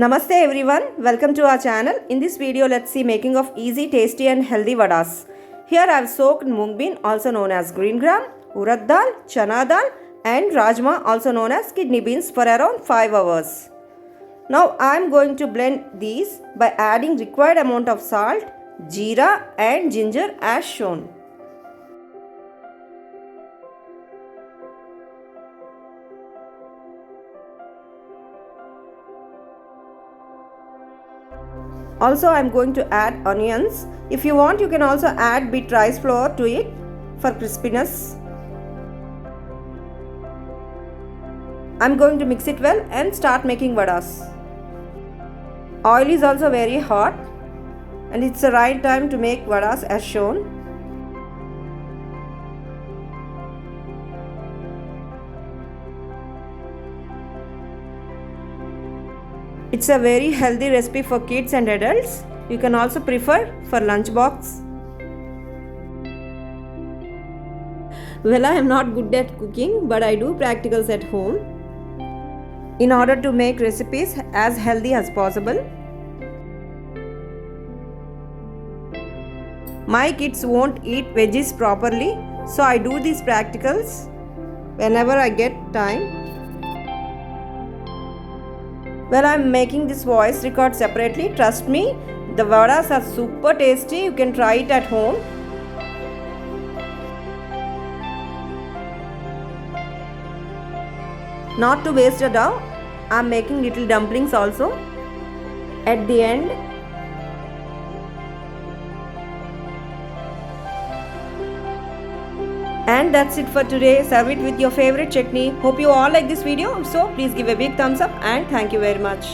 Namaste everyone, welcome to our channel. In this video, let's see making of easy, tasty and healthy vadas. Here I have soaked mung bean, also known as green gram, urad dal, chana dal and rajma, also known as kidney beans, for around 5 hours. Now I am going to blend these by adding required amount of salt, jeera and ginger as shown. Also I am going to add onions. If you want, you can also add bit rice flour to it for crispiness. I am going to mix it well and start making vadas. Oil is also very hot and it's the right time to make vadas as shown. It's a very healthy recipe for kids and adults. You can also prefer for lunch box. Well, I am not good at cooking, but I do practicals at home in order to make recipes as healthy as possible. My kids won't eat veggies properly, so I do these practicals whenever I get time. Well, I am making this voice record separately. Trust me, the vadas are super tasty. You can try it at home. Not to waste a dough, I am making little dumplings also at the end. And that's it for today. Serve it with your favorite chutney. Hope you all like this video. So please give a big thumbs up and thank you very much.